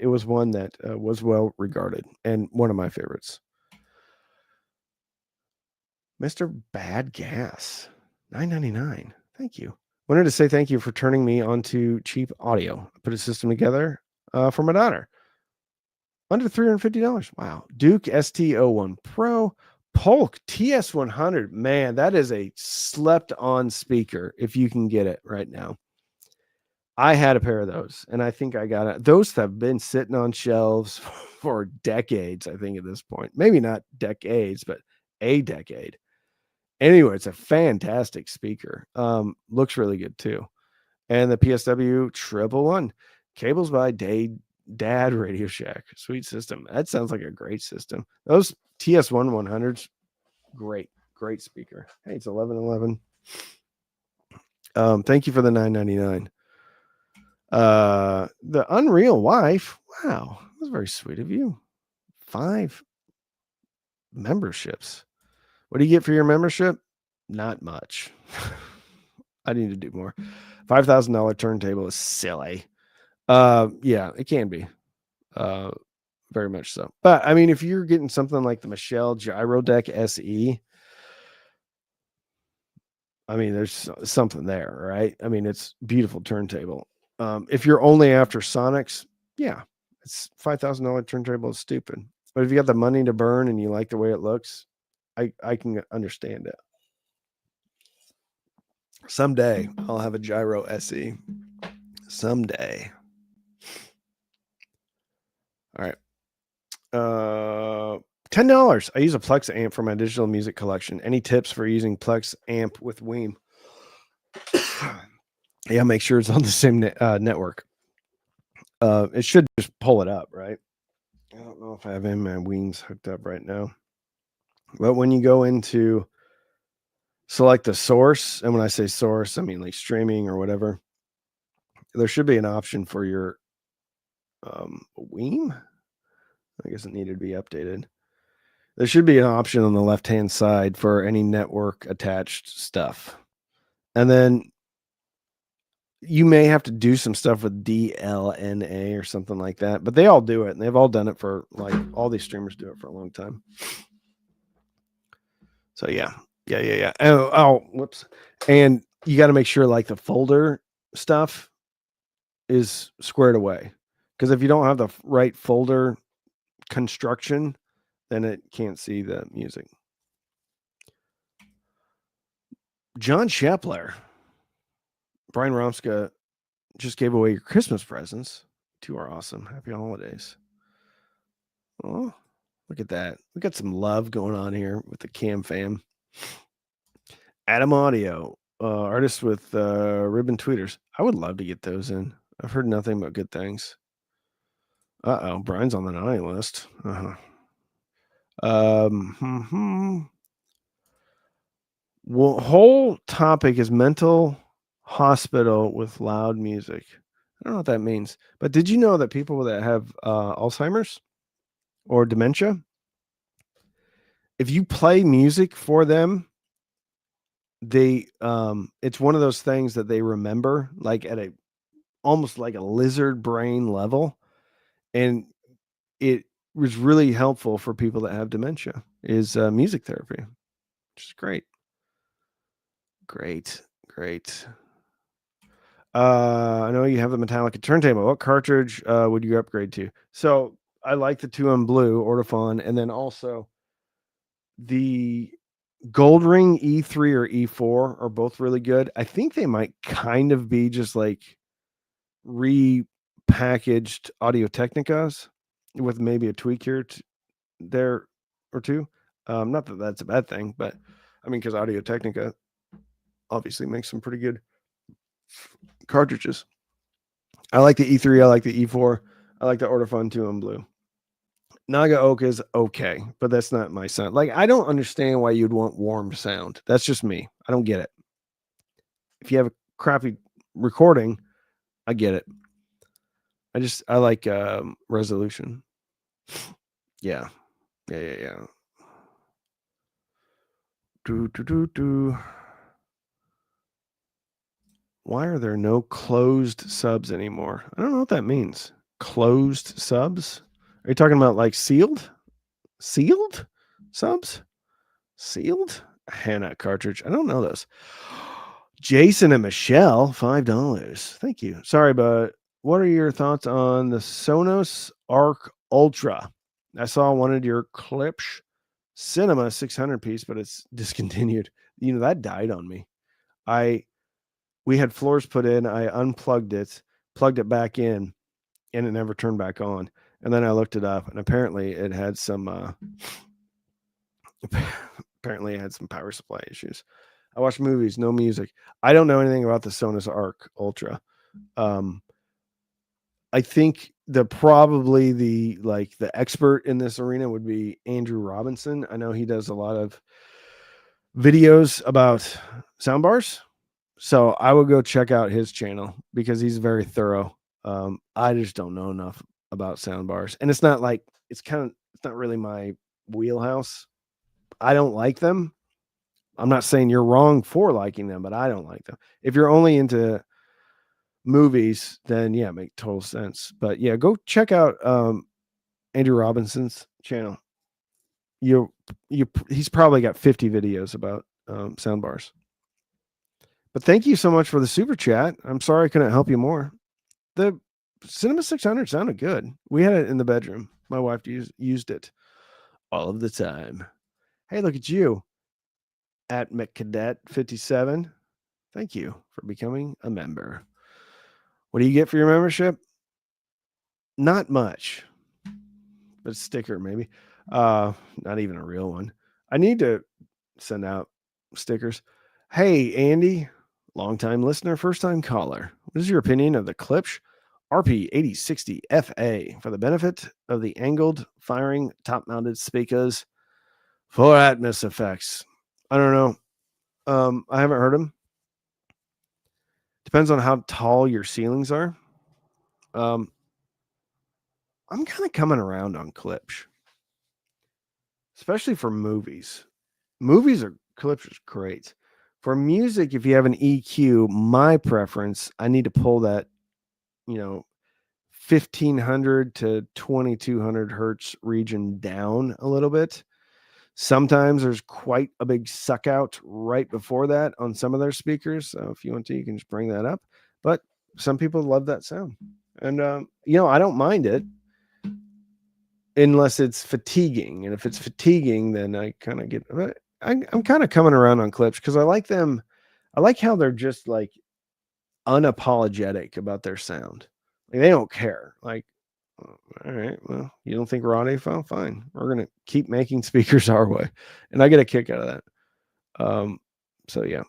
it was one that was well regarded and one of my favorites. Mr. Bad Gas, $9.99. Thank you. Wanted to say thank you for turning me onto cheap audio. I put a system together for my daughter. Under $350. Wow. Duke ST01 Pro, Polk TS100. Man, that is a slept on speaker if you can get it right now. I had a pair of those, and I think I got it. Those have been sitting on shelves for decades, I think, at this point. Maybe not decades, but a decade. Anyway, it's a fantastic speaker. Looks really good too. And the PSW 111 cables by Dad Radio Shack. Sweet system. That sounds like a great system. Those TS1 100s, great speaker. Hey, it's 1111. Thank you for the $9.99. The Unreal Wife. Wow, that was very sweet of you. 5 memberships. What do you get for your membership? Not much. I need to do more. $5,000 turntable is silly. Yeah, it can be. Very much so. But I mean, if you're getting something like the Michelle Gyro Deck SE, I mean, there's something there, right? I mean, it's beautiful turntable. If you're only after Sonics, yeah, it's $5,000 turntable is stupid. But if you got the money to burn and you like the way it looks, I can understand it. Someday I'll have a Gyro SE. Someday. All right. $10. I use a Plex amp for my digital music collection. Any tips for using Plex amp with Weem? Yeah, make sure it's on the same network. It should just pull it up, right? I don't know if I have any of my Weems hooked up right now. But when you go into select the source, and when I say source, I mean like streaming or whatever, there should be an option for your Weem. I guess it needed to be updated. There should be an option on the left-hand side for any network attached stuff. And then you may have to do some stuff with DLNA or something like that, but they all do it, and they've all done it for, like, all these streamers do it for a long time. So yeah. Oh, whoops. And you got to make sure like the folder stuff is squared away, because if you don't have the right folder construction, then it can't see the music. John Shepler, Brian Romska just gave away your Christmas presents. You are awesome. Happy holidays. Oh, look at that. We got some love going on here with the Cam fam. Adam Audio, artist with ribbon tweeters. I would love to get those in. I've heard nothing but good things. Uh-oh, Brian's on the naughty list. Well, whole topic is mental hospital with loud music. I don't know what that means, but did you know that people that have Alzheimer's or dementia, if you play music for them, they it's one of those things that they remember, like at a almost like a lizard brain level, and it was really helpful for people that have dementia is music therapy, which is great. I know you have the Metallica turntable. What cartridge would you upgrade to? So I like the 2M Blue Ortofon, and then also the Goldring E3 or E4 are both really good. I think they might kind of be just like repackaged Audio Technicas with maybe a tweak here there or two. Not that that's a bad thing, but I mean, because Audio Technica obviously makes some pretty good cartridges. I like the E3. I like the E4. I like the Ortofon 2M Blue. Naga Oak is okay, but that's not my sound. Like, I don't understand why you'd want warm sound. That's just me. I don't get it. If you have a crappy recording, I get it. I like resolution. Yeah. Why are there no closed subs anymore? I don't know what that means. closed subs? Are you talking about like sealed subs? Sealed Hannah cartridge. I don't know those. Jason and Michelle, $5. Thank you. Sorry, but what are your thoughts on the Sonos Arc Ultra? I saw one of your clips, Cinema 600 piece, but it's discontinued. You know, that died on me. We had floors put in. I unplugged it, plugged it back in, and it never turned back on. And then I looked it up, and apparently it had some power supply issues. I watch movies, no music. I don't know anything about the Sonos Arc Ultra. I think probably the expert in this arena would be Andrew Robinson. I know he does a lot of videos about soundbars. So I would go check out his channel because he's very thorough. I just don't know enough about soundbars. And it's not really my wheelhouse. I don't like them. I'm not saying you're wrong for liking them, but I don't like them. If you're only into movies, then yeah, make total sense. But yeah, go check out Andrew Robinson's channel. He's probably got 50 videos about soundbars. But thank you so much for the super chat. I'm sorry I couldn't help you more. The Cinema 600 sounded good. We had it in the bedroom. My wife used it all of the time. Hey, look at you at McCadet57. Thank you for becoming a member. What do you get for your membership? Not much, but a sticker maybe. Not even a real one. I need to send out stickers. Hey, Andy, longtime listener, first time caller. What is your opinion of the Klipsch RP8060 FA for the benefit of the angled firing top mounted speakers for Atmos effects? I don't know. I haven't heard them. Depends on how tall your ceilings are. I'm kind of coming around on Klipsch, especially for movies. Klipsch is great. For music, if you have an EQ, my preference, I need to pull that, 1500 to 2200 hertz region down a little bit. Sometimes there's quite a big suck out right before that on some of their speakers. So if you want to, you can just bring that up. But some people love that sound. And, I don't mind it unless it's fatiguing. And if it's fatiguing, then I kind of I'm kind of coming around on Klipsch because I like them. I like how they're just like unapologetic about their sound. Like, they don't care. Like, all right, well, you don't think we're audio? Fine. We're going to keep making speakers our way. And I get a kick out of that. So yeah.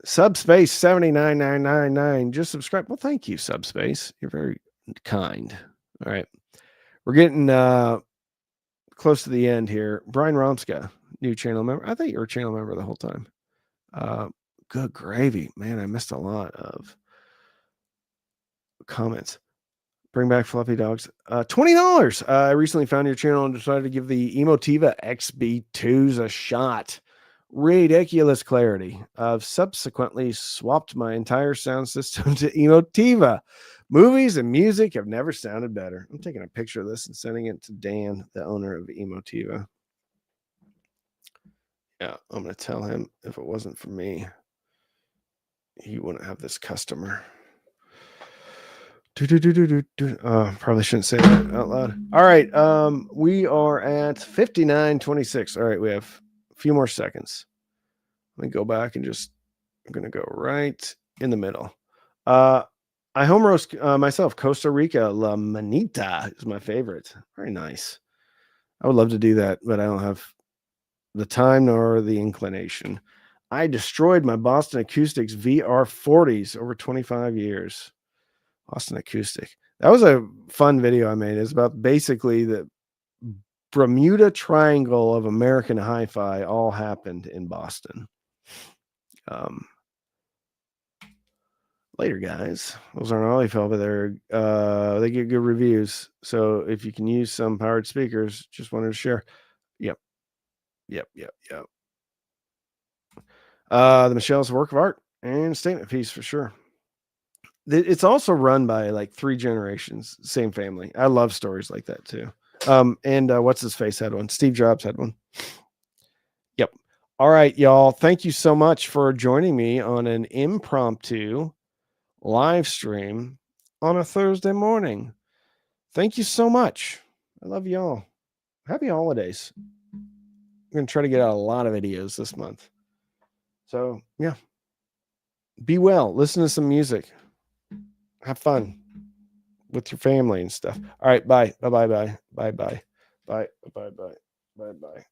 Subspace 79999. Just subscribe. Well, thank you, Subspace. You're very kind. All right. We're getting close to the end here. Brian Romska, new channel member. I thought you were a channel member the whole time. Good gravy. Man, I missed a lot of comments. Bring back fluffy dogs. $20. I recently found your channel and decided to give the Emotiva XB2s a shot. Ridiculous clarity. I've subsequently swapped my entire sound system to Emotiva. Movies and music have never sounded better. I'm taking a picture of this and sending it to Dan, the owner of Emotiva. Yeah, I'm going to tell him if it wasn't for me, he wouldn't have this customer. Probably shouldn't say that out loud. All right. We are at 59:26. All right, we have a few more seconds. Let me go back and I'm gonna go right in the middle. I home roast myself. Costa Rica La Manita is my favorite. Very nice. I would love to do that, but I don't have the time nor the inclination. I destroyed my Boston Acoustics VR40s over 25 years. Boston Acoustic. That was a fun video I made. It's about basically the Bermuda Triangle of American hi-fi all happened in Boston. Later, guys. Those aren't all fell, but they get good reviews. So if you can use some powered speakers, just wanted to share. Yep. The Michelle's work of art and statement piece for sure. It's also run by like 3 generations, same family. I love stories like that too. And what's his face had one? Steve Jobs had one. Yep. All right, y'all. Thank you so much for joining me on an impromptu live stream on a Thursday morning. Thank you so much. I love y'all. Happy holidays. I'm going to try to get out a lot of videos this month. So, yeah. Be well. Listen to some music. Have fun with your family and stuff. All right. Bye. Bye. Bye. Bye. Bye. Bye. Bye. Bye. Bye. Bye. Bye.